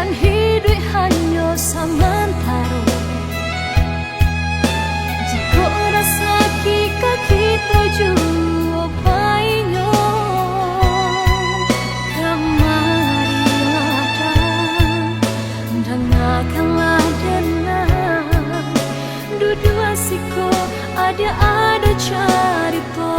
dan hidup hanya sementara. Jika rasa kita jua painyo, kemarilah dengarkanlah denang. Dua siko ada carito.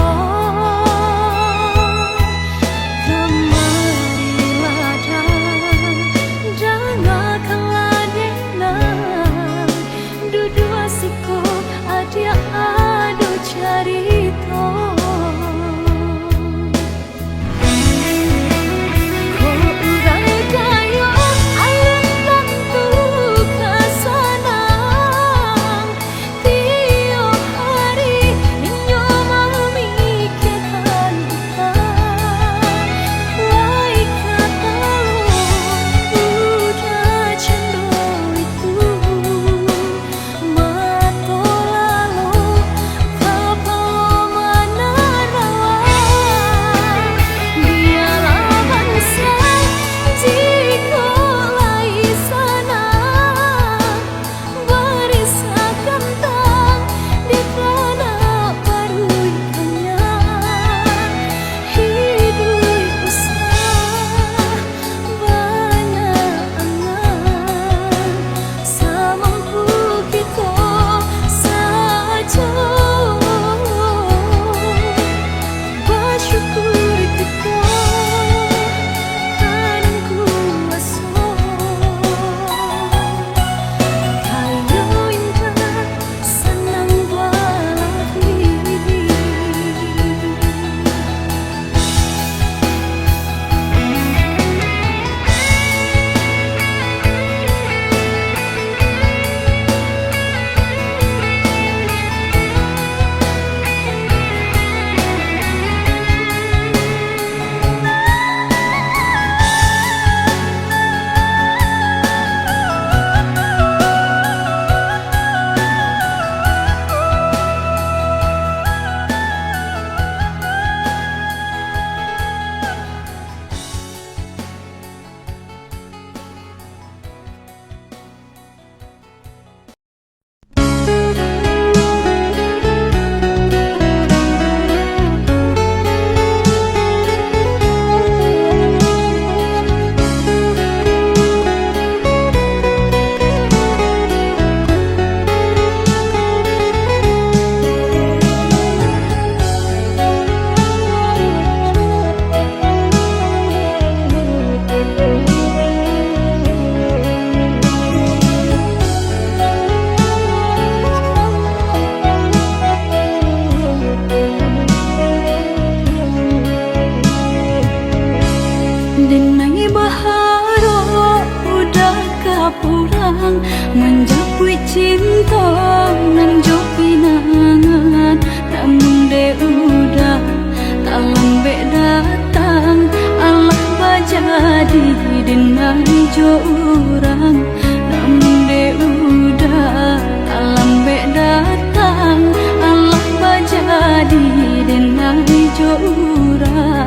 Denai baharo udah kapurang menjapui cinta nan jo pinangan, namun de udah tak lambe datang. Allah bajadi denai jo urang, namun de udah tak lambe datang. Allah bajadi denai jo urang.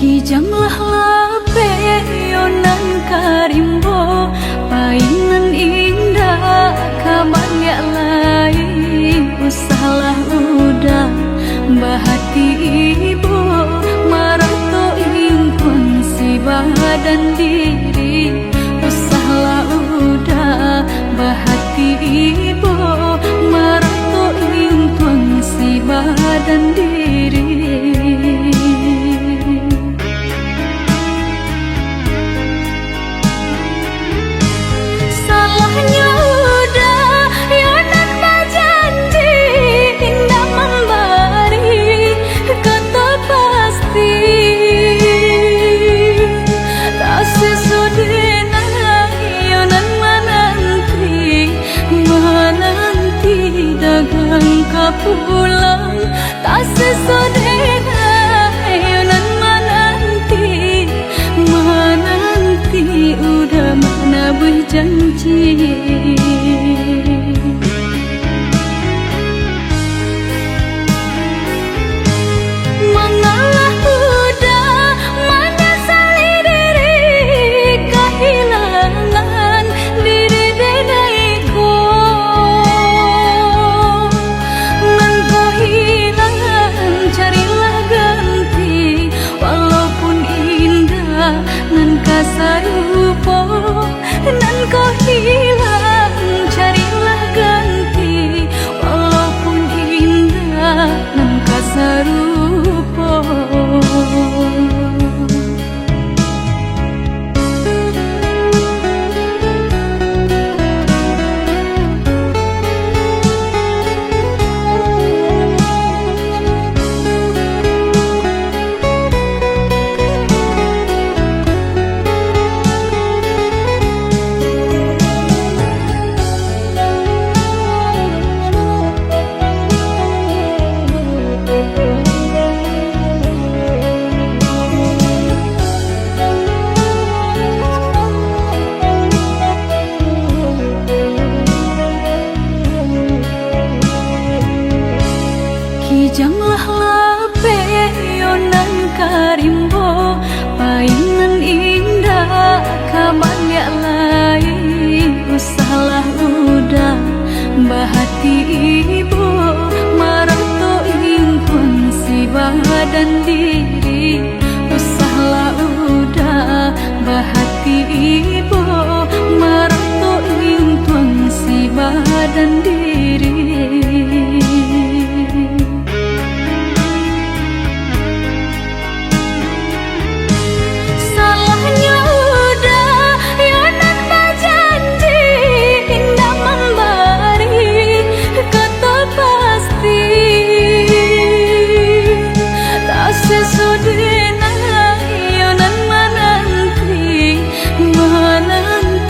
Kijanglah lape yonan karimbo, painan indah kabarnya lain. Usahlah udah bahati ibu, marato impun si badan diri. Usahlah udah bahati ibu, marato impun si badan diri. Pulang tak sesodena yonan menanti udah mana berjanji.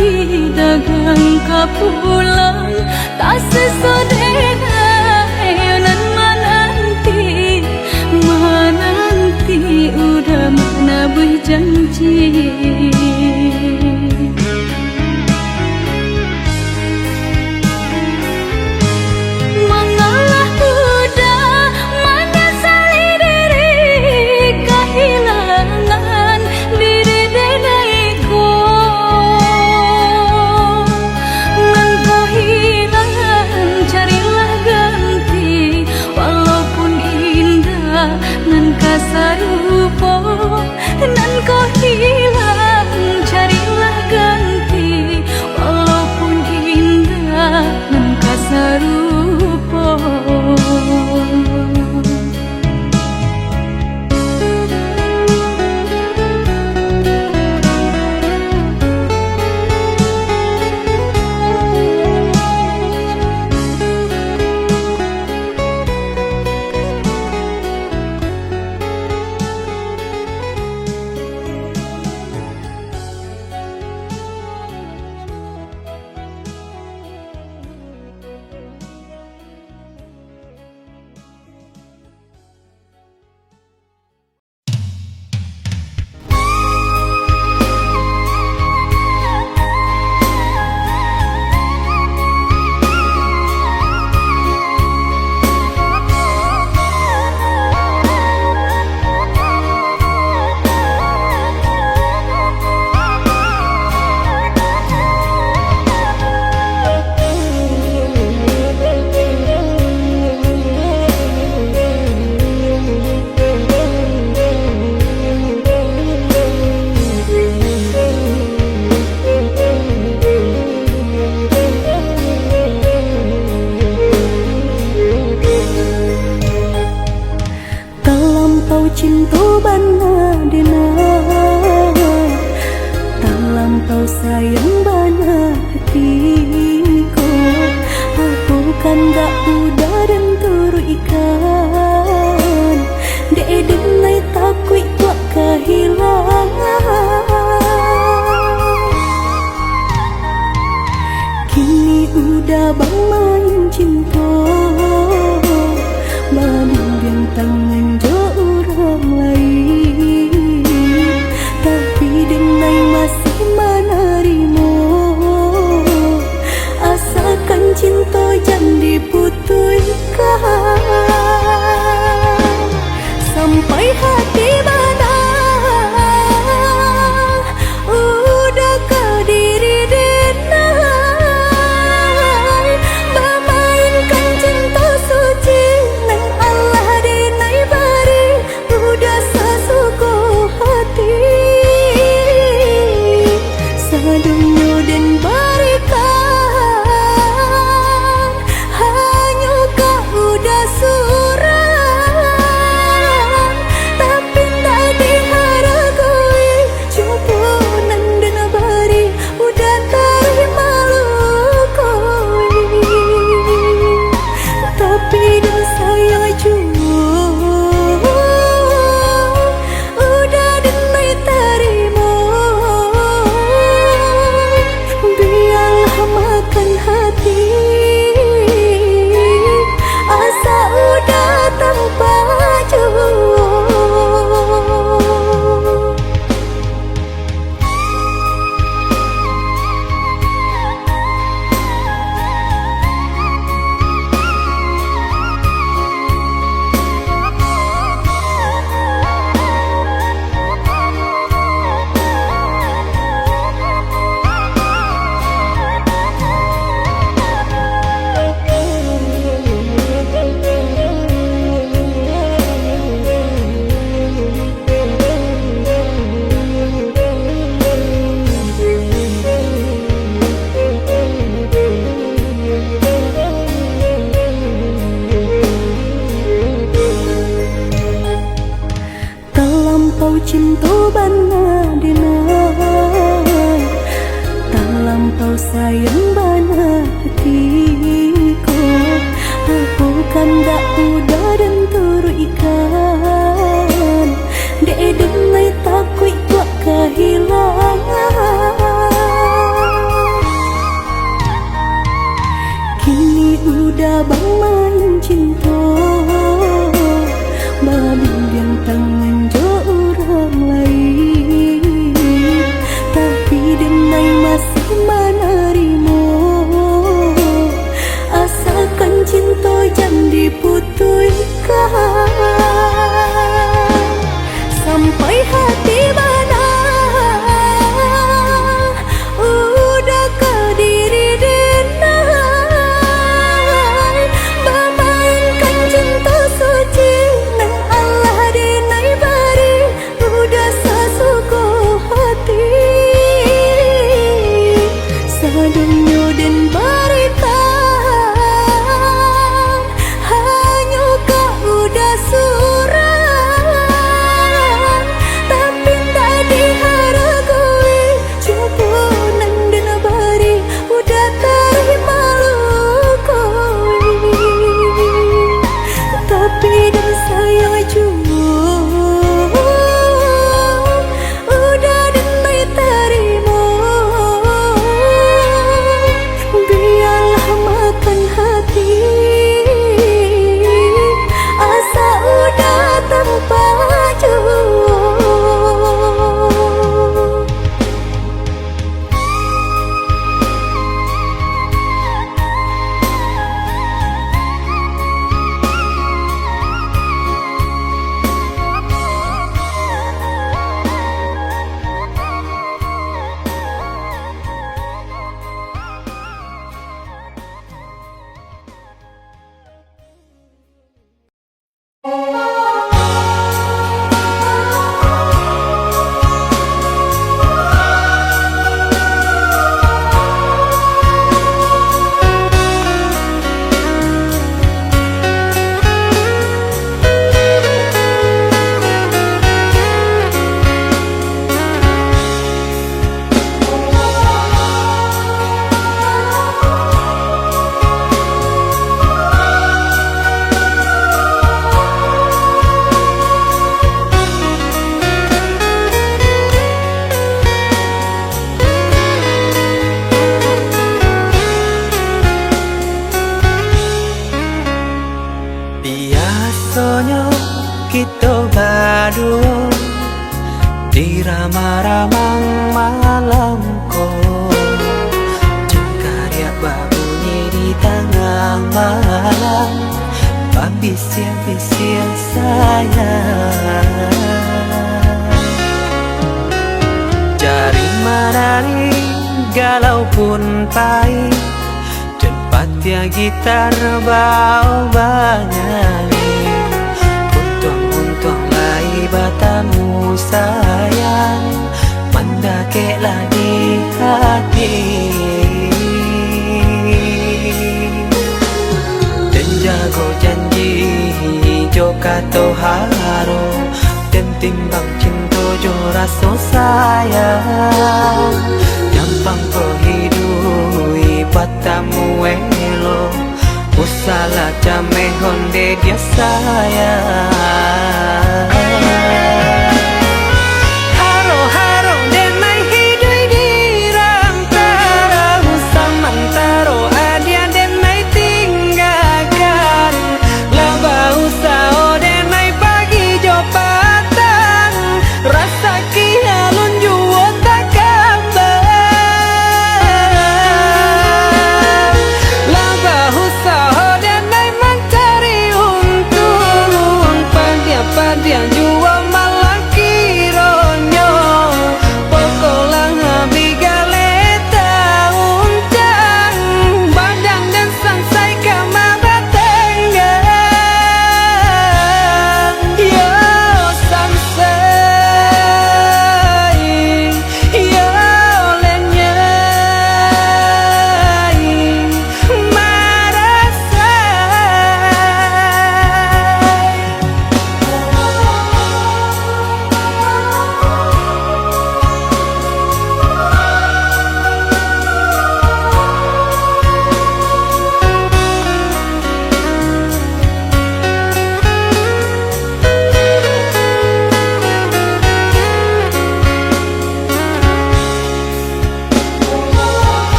hati dagang kapulang tak sesodera nan menanti udah mana berjanji. Nan kau hilang, carilah ganti. Walaupun indah, nan kasar rupa. Cinta bana denai, tak lampau sayang bana hatiku. Aku kan gak udah dan turu ikan, dek denai takut tua kehilangan. Kini udah bang main cinta, babing bintang orang lain, tapi denai masih menerima. Asalkan cinta jangan diputuskan, sampai hati mana udah kau diri denai, memainkan cinta suci nang Allah denai bari. Udah sesuku hati sadunya dan berikan, hanya kau udah surang, tapi tak dihargai. Coba nandan bari udah terima lukoi, tapi dosa yang cuma udah denai terima. Biarlah makan hati, asa udah tanpa jua. Cinta bana denai, tak lampau sayang bana hatiku. Aku kan gak udah dan turu ikan, dek denai takut tua kehilangan. juo di ramang-ramang malamku, cengkarya berbunyi di tengah malam, babisir-bisir sayang. Jari menari galau pun pahit, tempatnya gitar bau banyali, untung lai batamu sayang, mendakeklah di hati. Dan jago janji joka to haro, dan timbang cinta jo rasa sayang, nyampang pohidui patamu elo, usala jame honde dia sayang. Haro-haro denai hidui di rantara, samantaro adia denai tinggalkan, laba usao denai pagi jo patang, rasa kialun juo tak kabar, laba usao denai mencari untung, padia-padia juo malang kironyo, pokolang bigaleta uncang, badang dan sangsai kamabatenggang, yo sangsai, yo lenyai, marasai.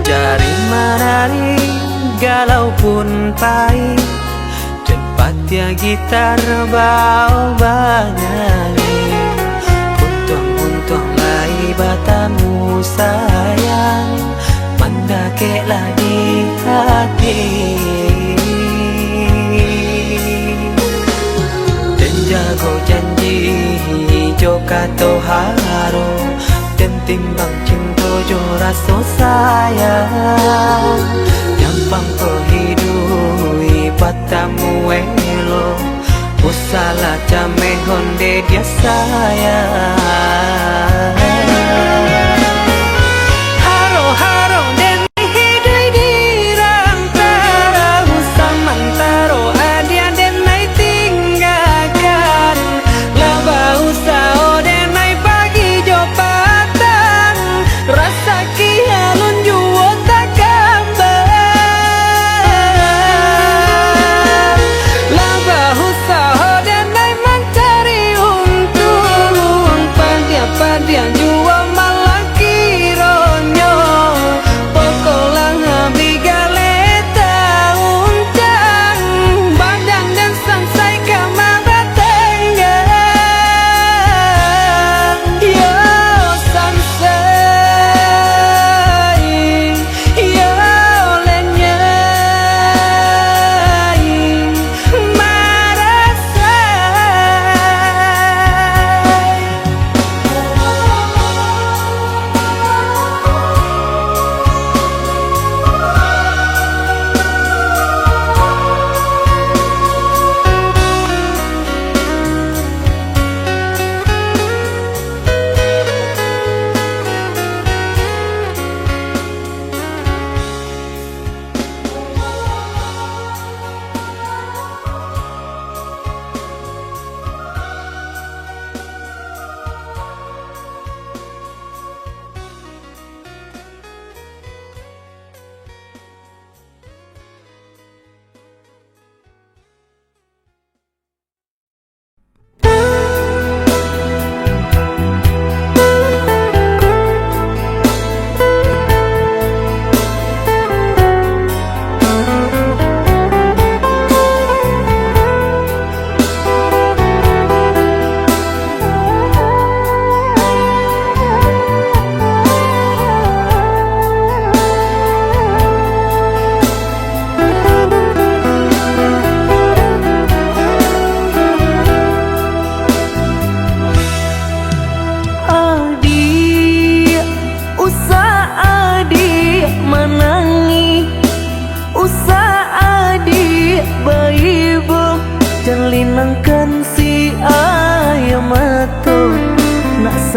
Jari menari galau pun pahit, tempatnya gitar bau banyali, untung lai batamu sayang, mendakeklah di hati. Dan jago janji joka to haro, dan timbang cinta jo rasa sayang, nyampang pohidui patamu elo, usala jame honde dia sayang. Haro-haro denai hidui di rantara, samantaro adia denai tinggalkan, laba usao denai pagi jo patang, rasa kialun juo tak kabar, laba usao denai mencari untung, padia-padia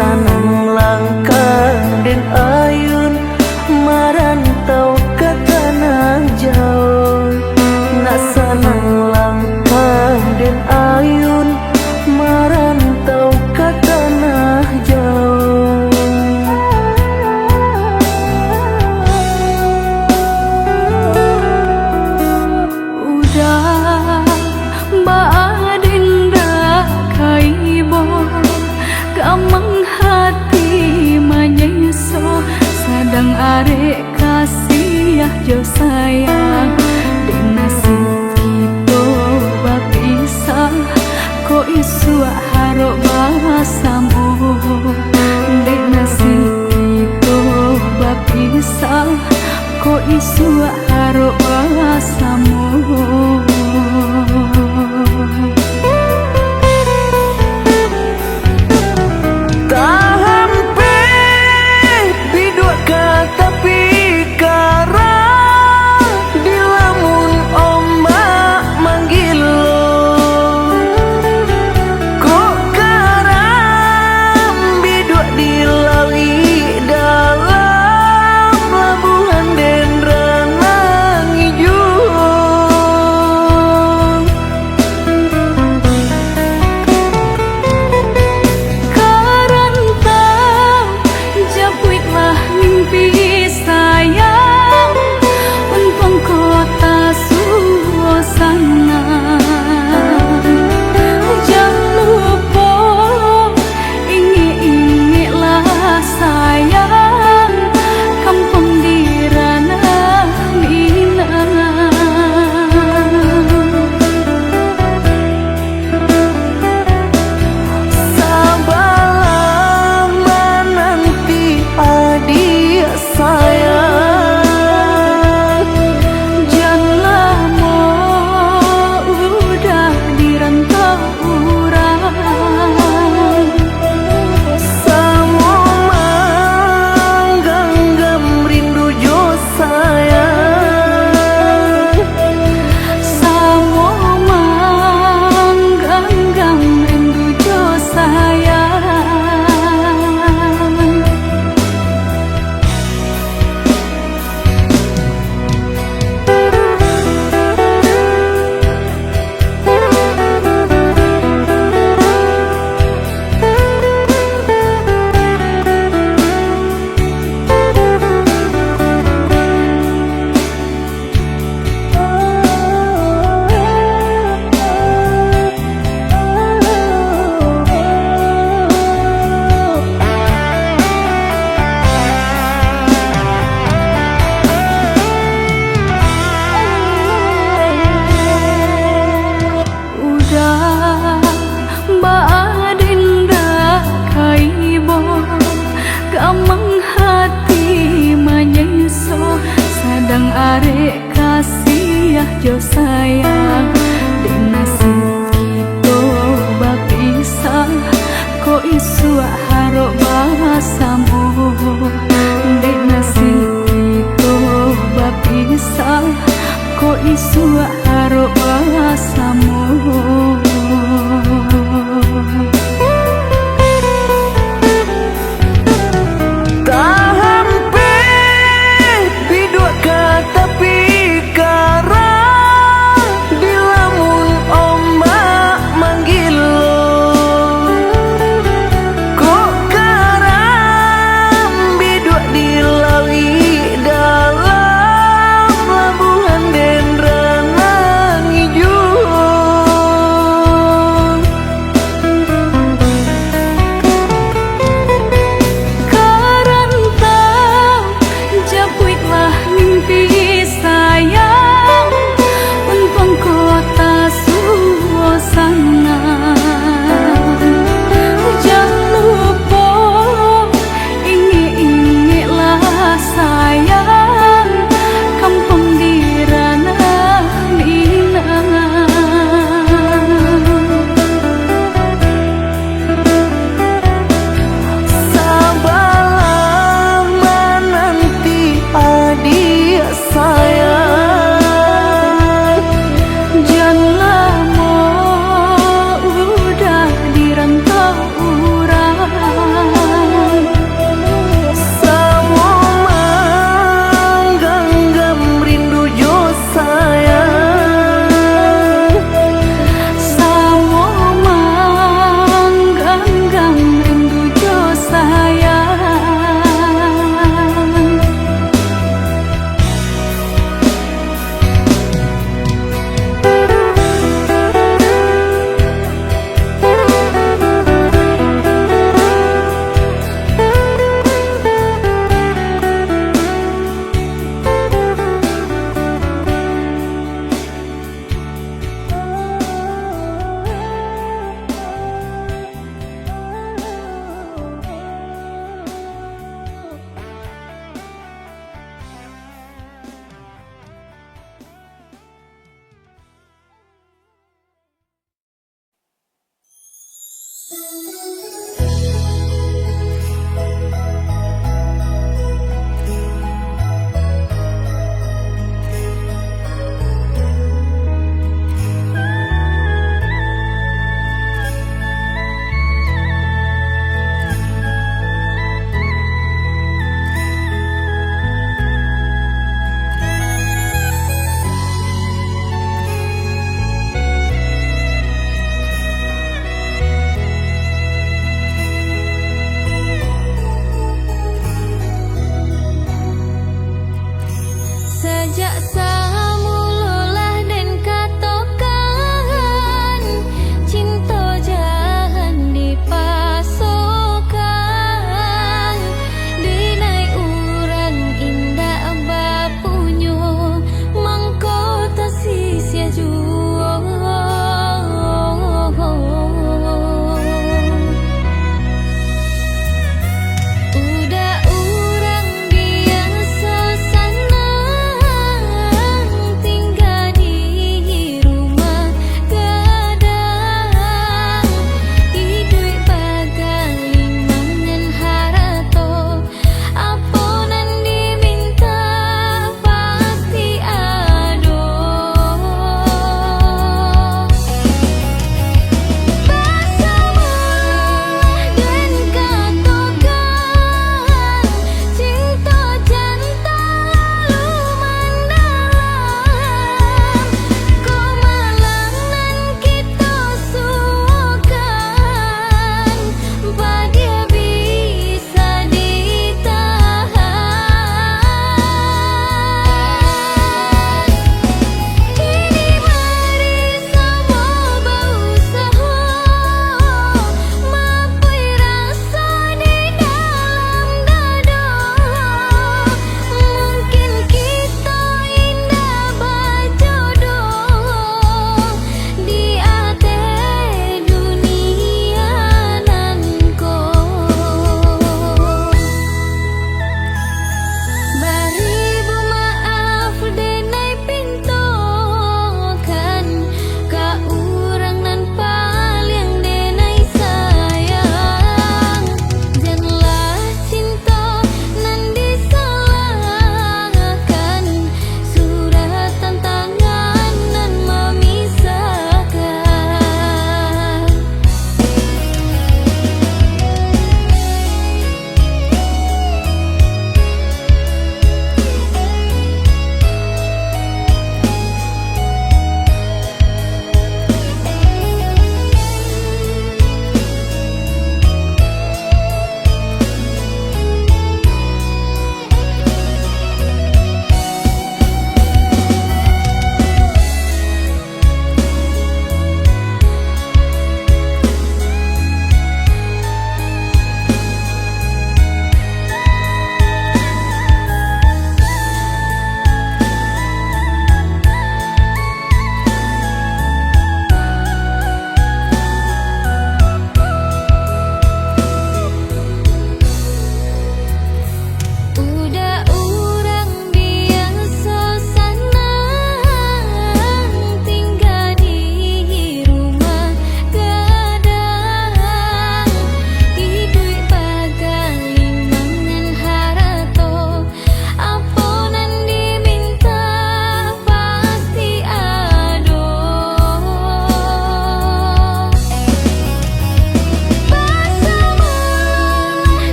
sanang langkah den ayun marantau ke tanah jauh. Nak sanang langkah den ayun marantau ke tanah jauh. Udah baadinda kaibo gamang hati manyeso sadang arek kasih jo sayang dek nasib kita bapisah ko isu harok bahasamu dek nasib kita bapisah ko isu harok bahasamu. Gamang hati manyeso sadang arek kasih jo sayang dek nasib kita bapisah ko isu harok bahasamu dek nasib kita bapisah ko isu harok bahasamu.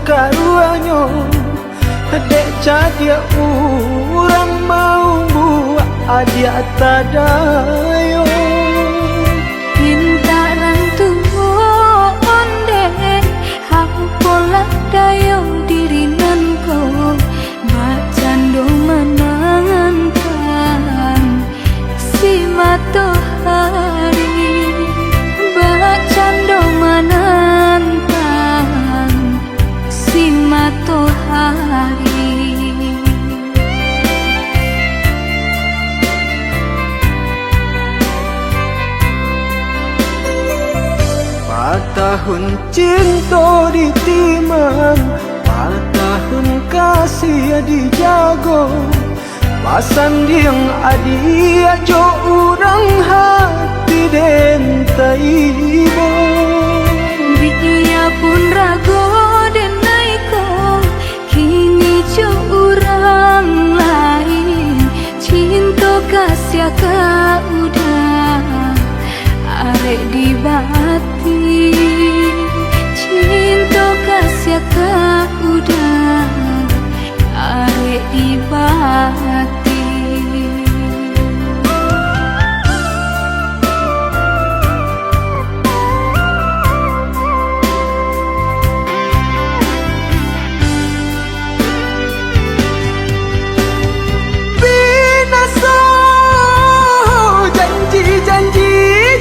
karuanyo dek jadi orang mau buat adia tadayo Pintaran tuon deh Hapola dayo dirinanko Bacando menangan kan Si matahari Bacando menantang Si matahari Tahun cinta ditimang tahun kasih dijago Pasan diang adia jo orang hati den taibo Biya pun rago dan naiko Kini jo orang lain Cinta kasih ka udah Arek di bati Cinta kasih ka udah Arek di bati Binasa janji-janji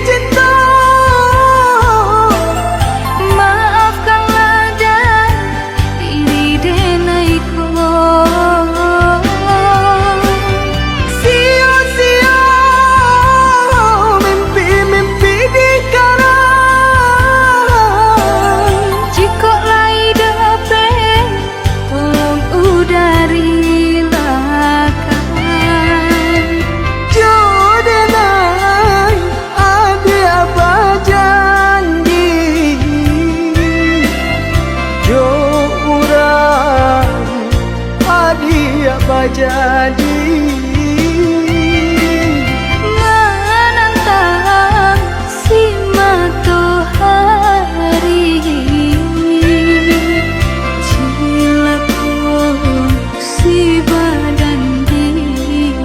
cinta Maafkanlah dan diri denaiko Sia-sia mimpi-mimpi dikarang Jika lai dape tolong udarilakan Jodenai ada apa janji Jo orang ada apa jadi Menantang si matahari Cilaku si badan diri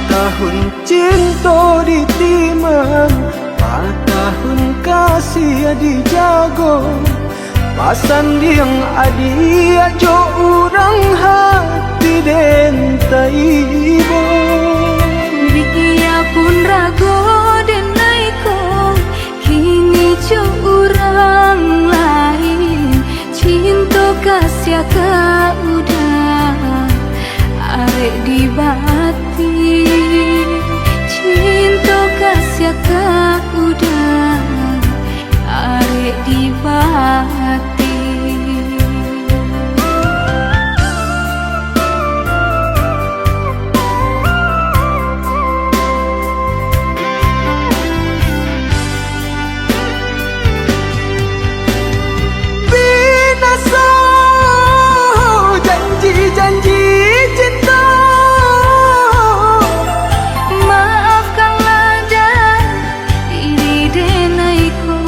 Tahun cinta ditimang tahun kasih dijago Pasan diang adia jo orang hati den taibo Biya pun rago dan naiko Kini jo orang lain Cinta kasih ka udah Arek di bati Cinta kasih ka udah Arek di bati Binasa janji-janji cinta Maafkanlah dan diri denaiko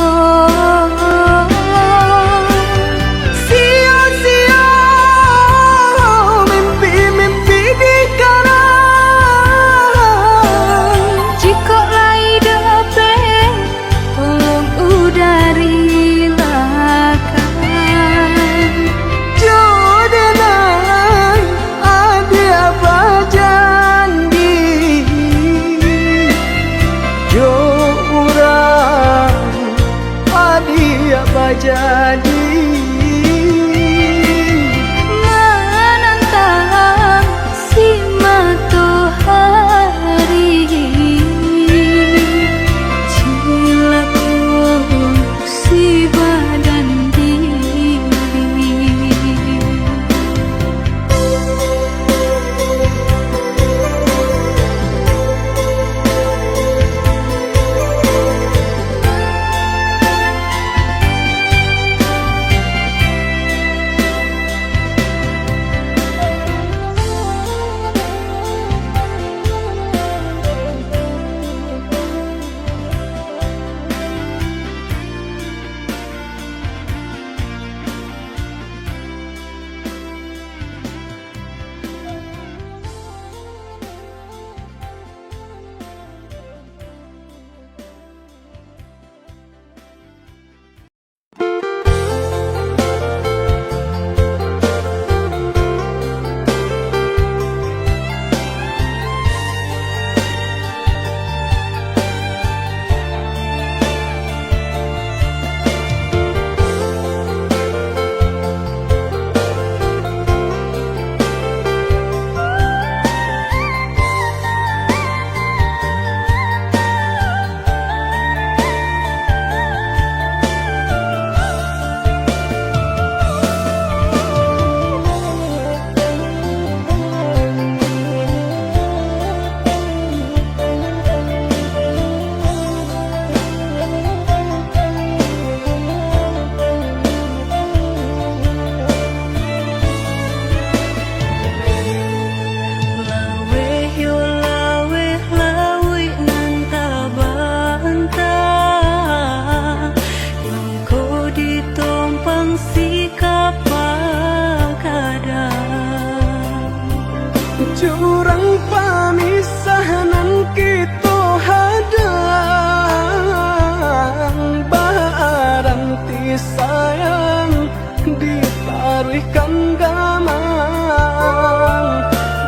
sayang ditaruhkan gamang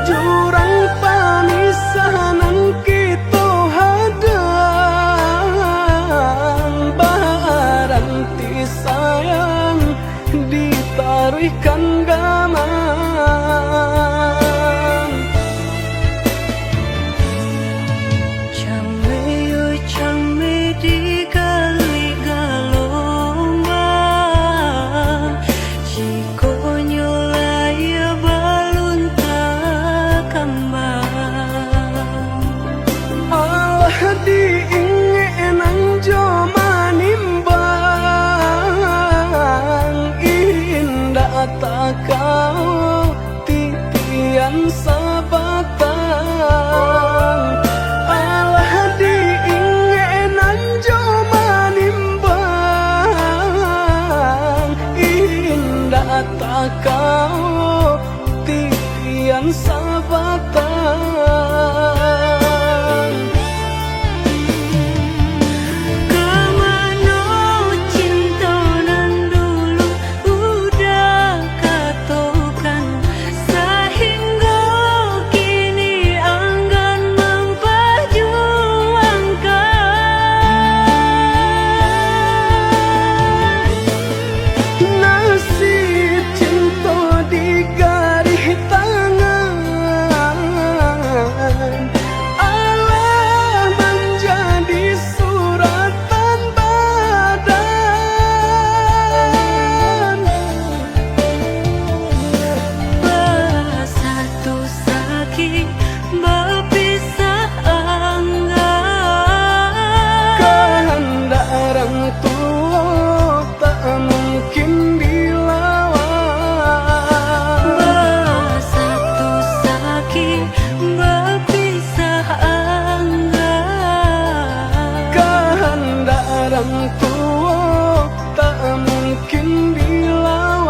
jurang pamisahan kita hadang baranti sayang ditaruhkan gamang Chame di gali galombang Jiko nyolaya balun takambang Allah diingenang joma nimbang indah tak kau titian sabatang Allah diingenang joma nimbang indah tak kau titian sabatang Kemana cinta nan dulu udah katokan Sehingga kini enggan memperjuangkan Nasib cinta di garis tangan Allah menjadi suratan badan Bersatu sakit berpisah enggan kehendak orang tua tak mungkin dilawan Bersatu sakit berpisah enggan kehendak orang tua tak mungkin dilawan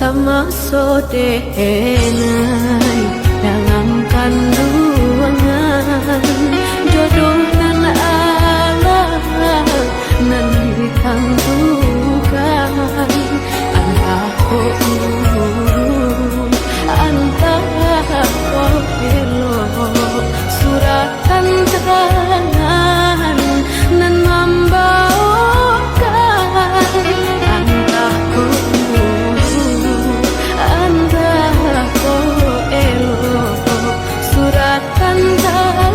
sama sodenai dalam kandungan jodoh nan Allah nan ditentukan antah kok urun antah kok elok suratan tangan nan membawakan antah kok urun antah kok elok suratan tangan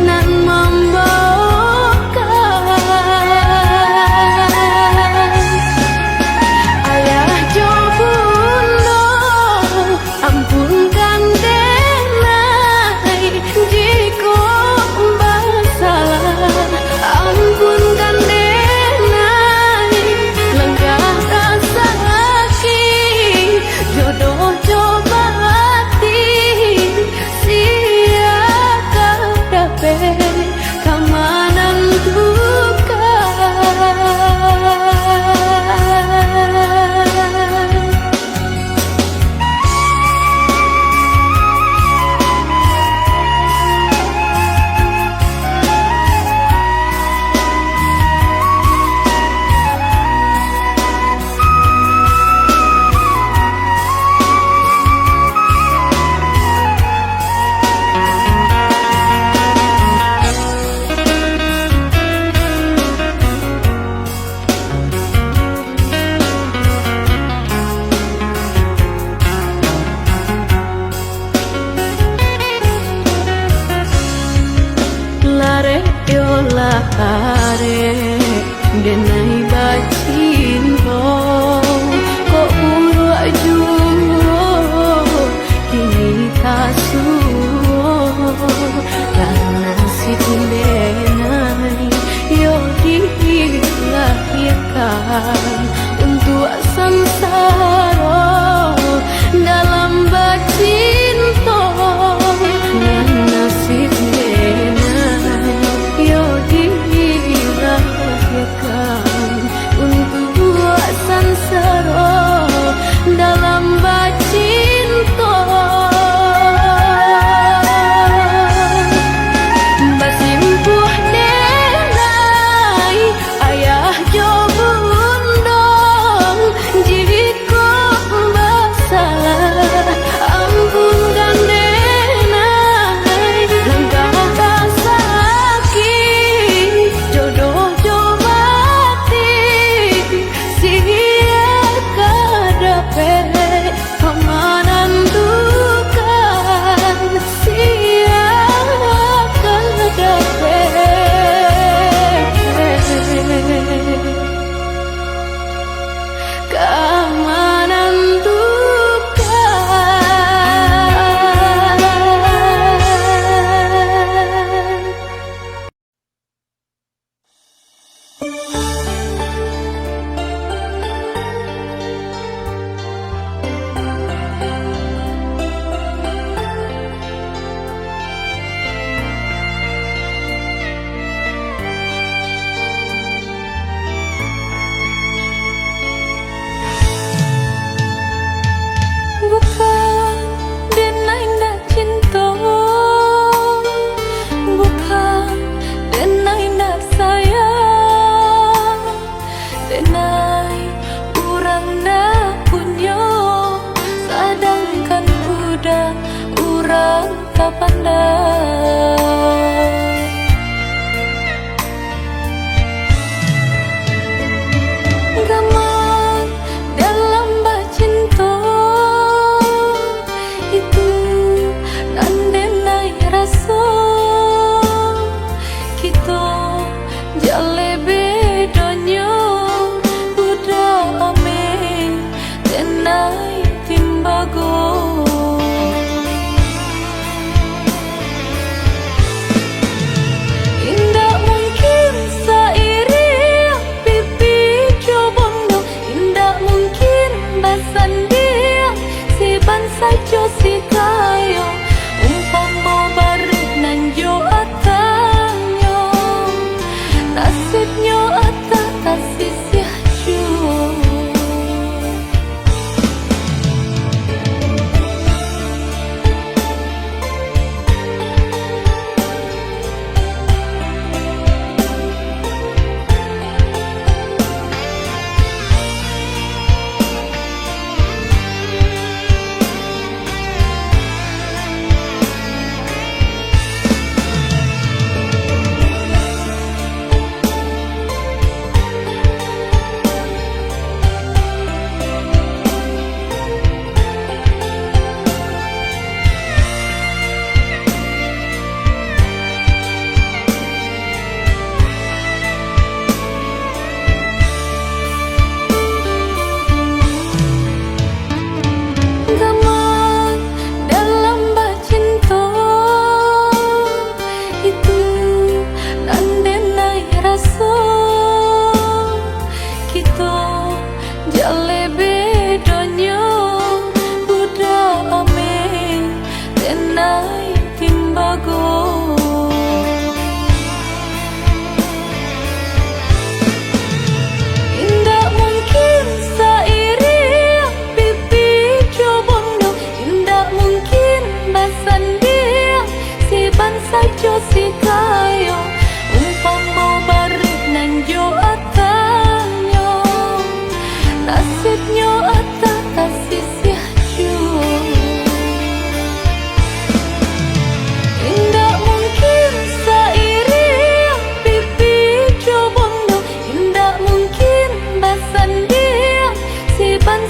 nan membawakan ayah jo bunda ampunkan denai jika bersalah ampunkan denai lenggah rasa sakit jodoh coba hati sia kadape kamanan duka lare yo lare denai bacinto kok buru ajuro kini tasuo karena si denai yo dilahirkan untuk samsara dalam bacinto dan nasib yo dilahirkan untuk sansara dalam bacinto basimpuh denai ayah jo bundong jika bersalah ampunkan denai lenggah rasa sakit jodoh coba hati sia kadape kamanan duka sia kadape kamanan duka bukan denai nak cinta bukan denai nak sayang denai orang nak punya sedangkan udah orang tak pandai gaman dalam bacinta itu nandenai rasa kita jale bedanya udah ame denai timbago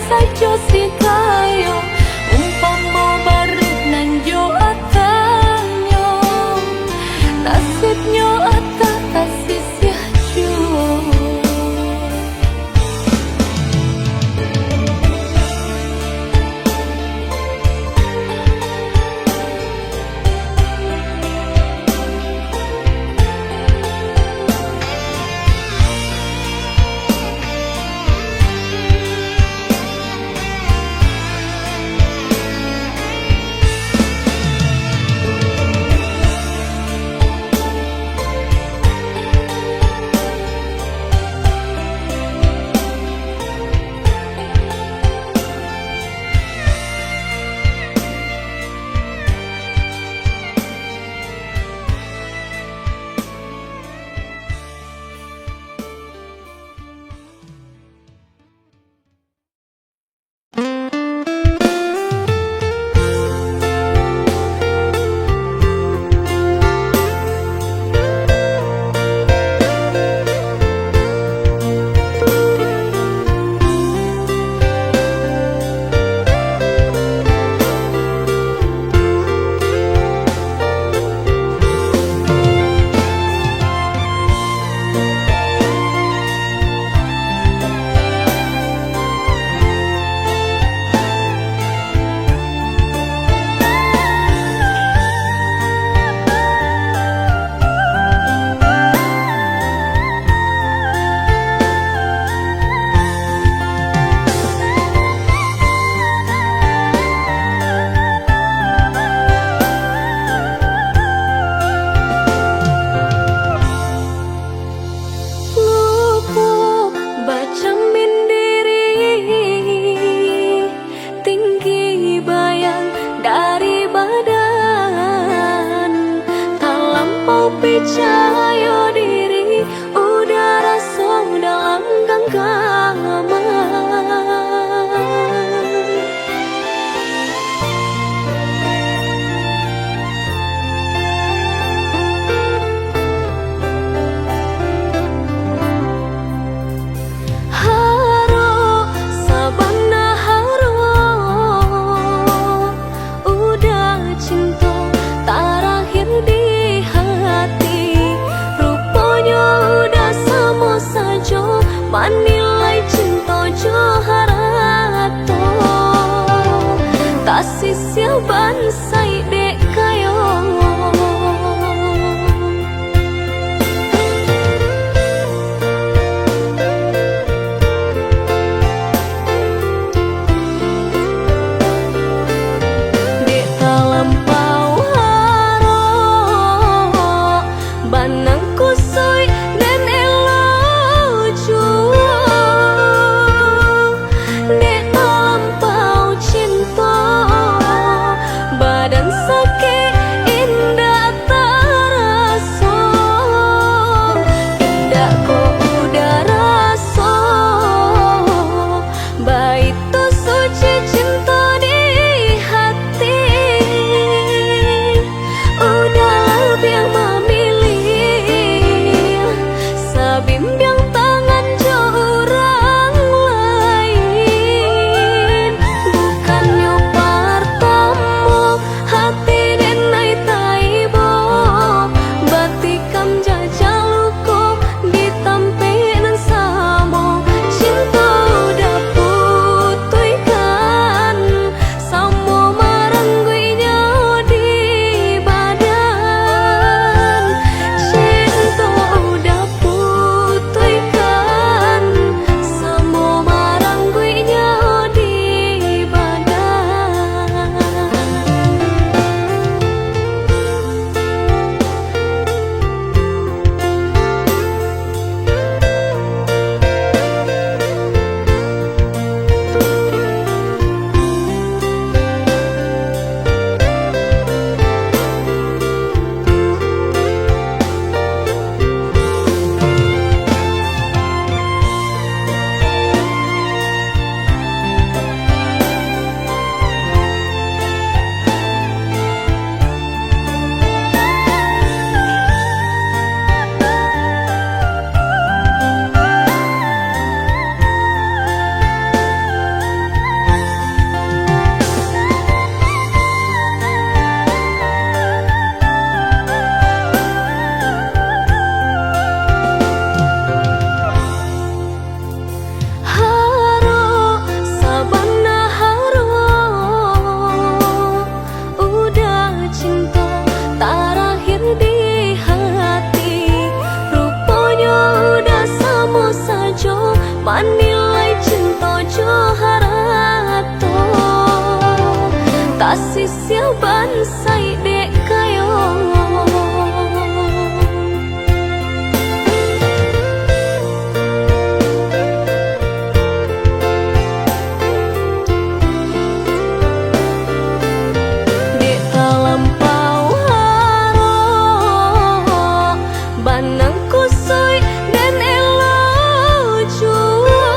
saja si kayo umpama barit nan jo atanyo nasibnya ata tasisih jo. joharato tak sisia bansai dek kayo dek talampau haro banang kusoi dan elo jua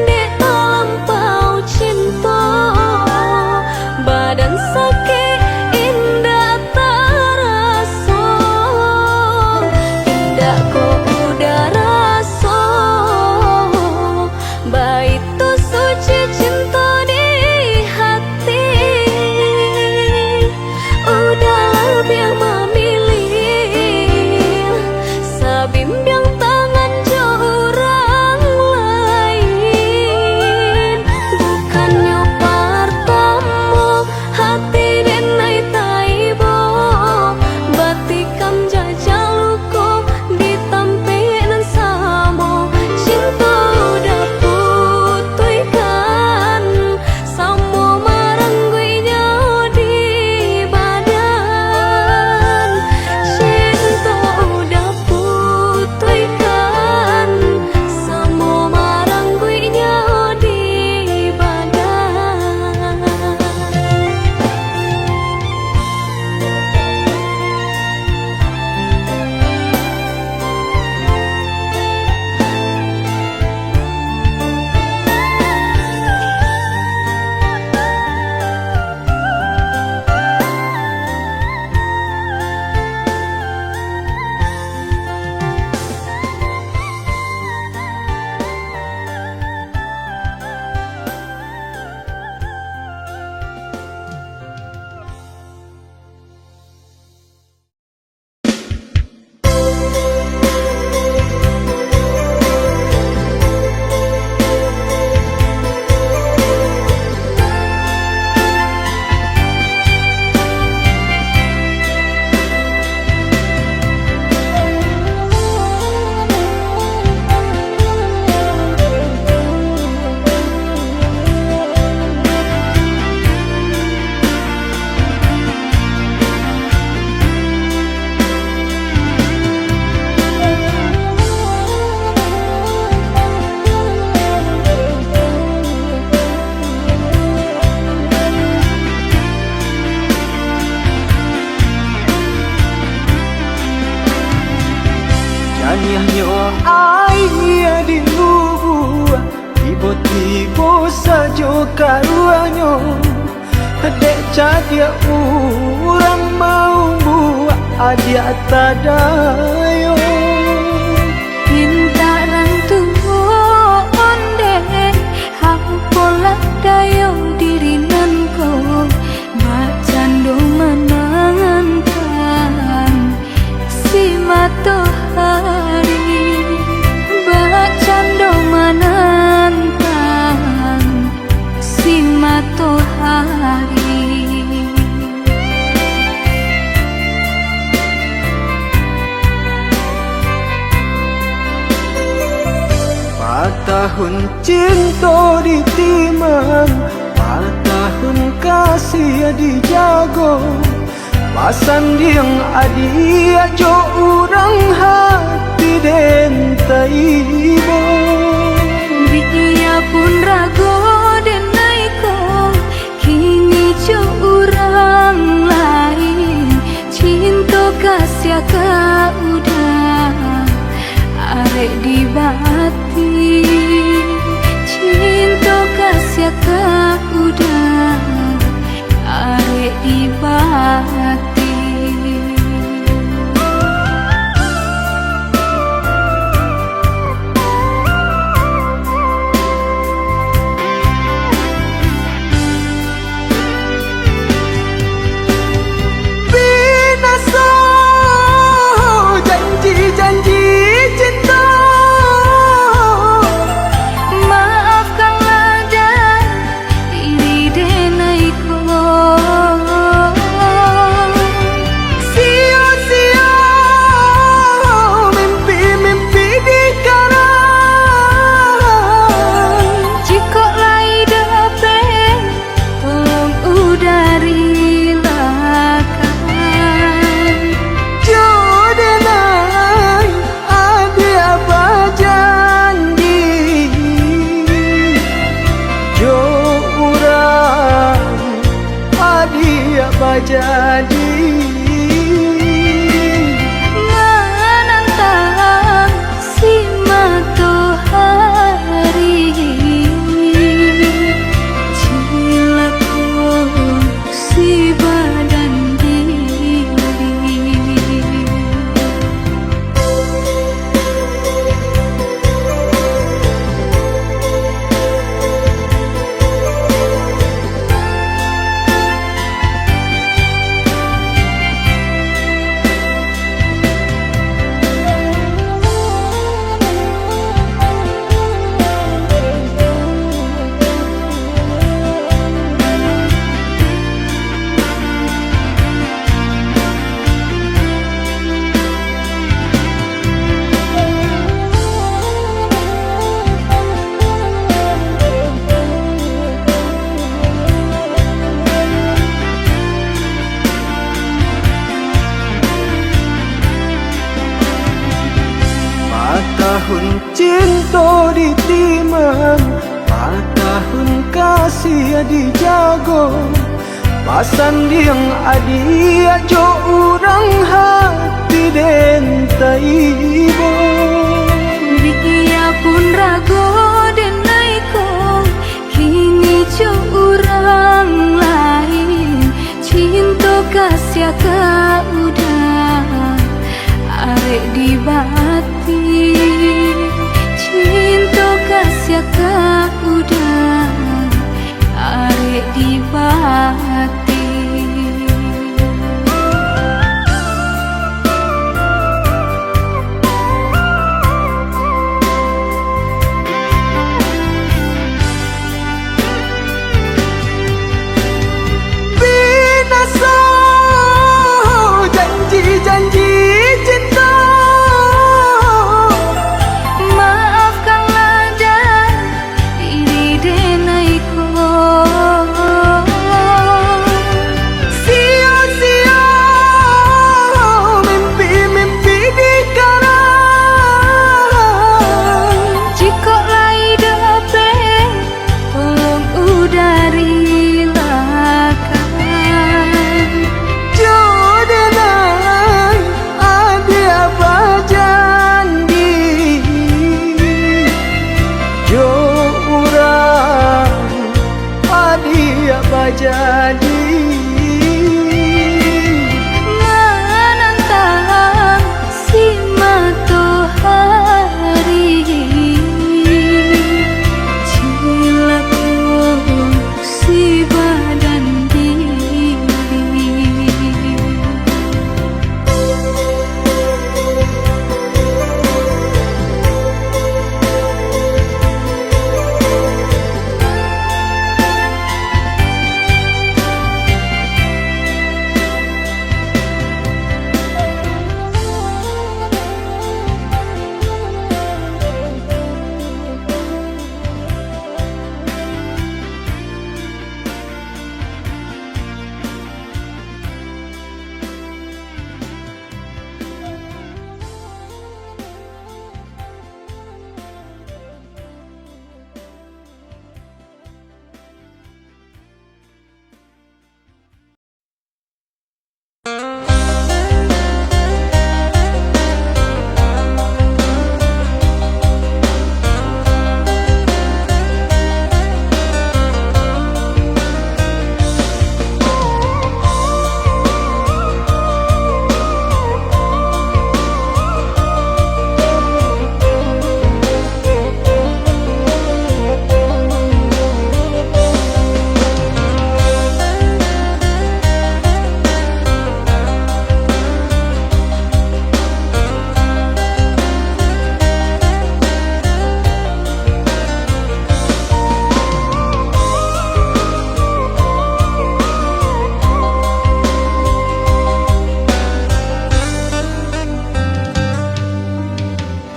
dek talampau cinta badan sakit indah terasa indah ko udah rasa baik tu suci cinta di hati udahlah biar memilih sabimbiang tangan orang lain bukannya pertama hati denai taibo batikam jajaluko ditampenan samo cinta udah putuikan samo marangguinya di badan cinta udah putuikan samo marangguinya di badan. Nyanyiannya ayah di lubua tiba-tiba saja karuannya dek cadia orang mau buat adia tadayo Minta rantuo onde hampola dayo dirinanko macando menangan si matahari bacando menantang si matahari. Tahun cinta ditimang, tahun kasih dijago, pasan diang adia jo urang hati den taibo. Biya pun rago dan naiko kini jo urang lain cinta kasih ka udah arek di bati cinta kasih ka udah arek di bati. kasih dijago, pasan yang adi ajo orang hati dentai ibo. Dia pun rago dan naiko kini jo orang lain. Cinta kasih ka udah arek di bati. Cinta kasih ka udah arek di bati. Binasa janji-janji cinta, Maafkanlah dan diri denaiko. sia-sia mimpi-mimpi dikarang. Jika lai dapat tolong udari lakan. Jodoh adi apa janji, jo urang adi apa jadi. Menantang si matahari, cilaku si badan diri.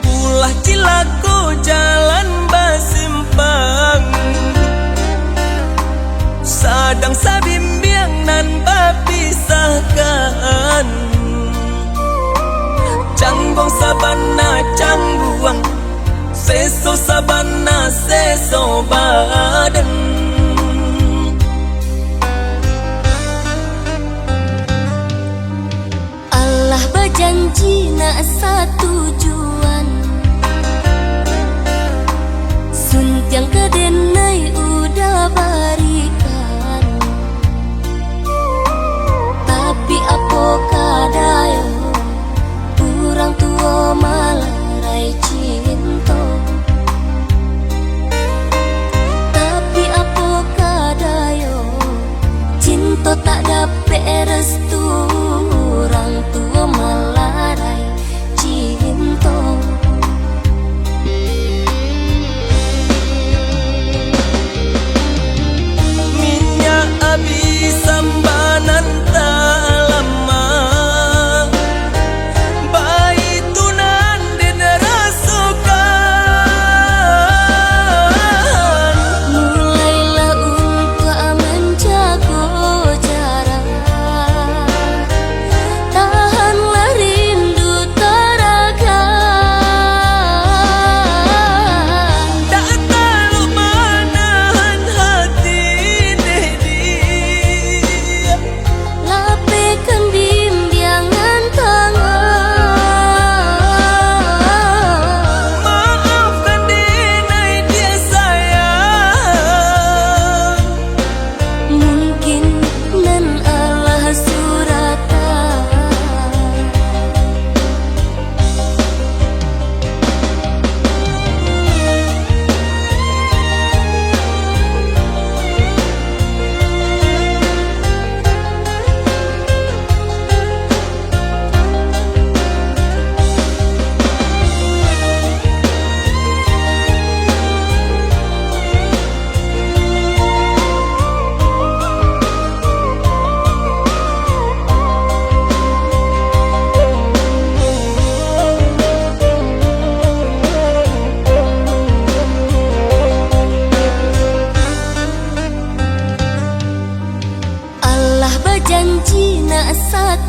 Ulah cilaku jalan basimpang, sadang sabimbiang nan bapisahkan. Canggong sabana cangguang, seso sabana seso badan. Allah berjanji nak satu tujuan, suntiang kedenai udah barikan. Tapi apa kadaya orang tua malah rai cinta. Tapi apa kadaya cinta tak dapat restu, orang tua malah rai cinta.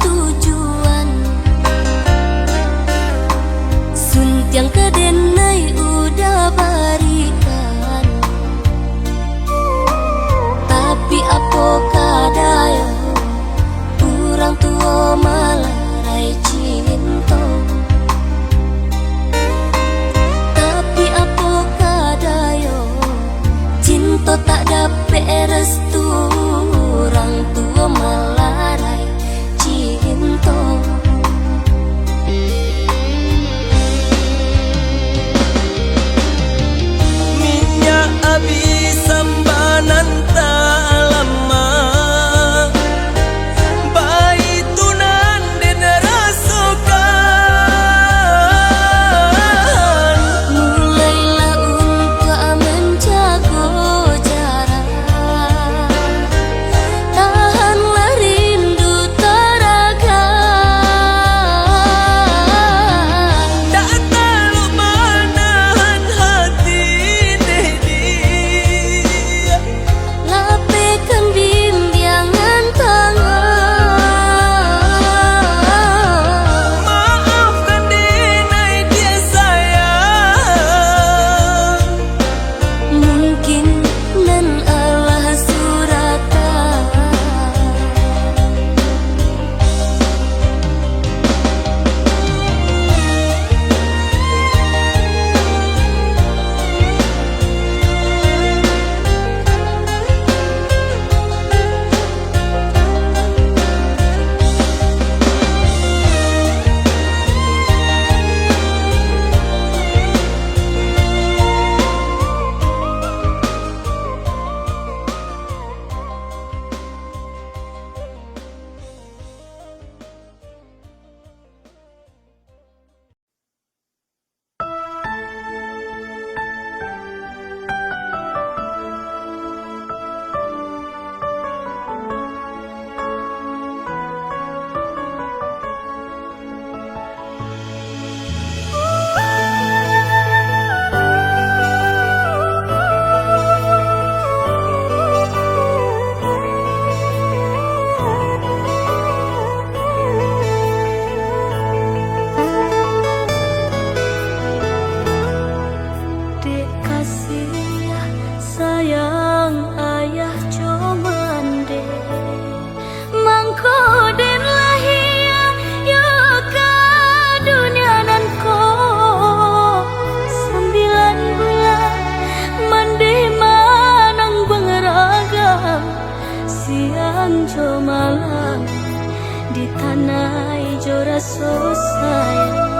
tujuan. Suntiang kedenai udah barikan, tapi apa kadayo orang tua malah rai cinta. Tapi apa kadayo cinta tak dapat restu, orang tua malah rai cinta. Minyak habis sambanan tak lama, bayi tunan dan rasakan. Mulailah untuk menjaga jarak, tahanlah rindu tarakan. Tak tahu menahan hati dia, Lapihkan bimbingan tangan. maafkan dinai dia sayang. Mungkin nan Allah suratan. Dek kasih sayang ayah cuman dek mangko den lahir yo ka dunia nan ko 9 bulan mandi manang bengeragam siang jo malam di tanah ijo raso sayang.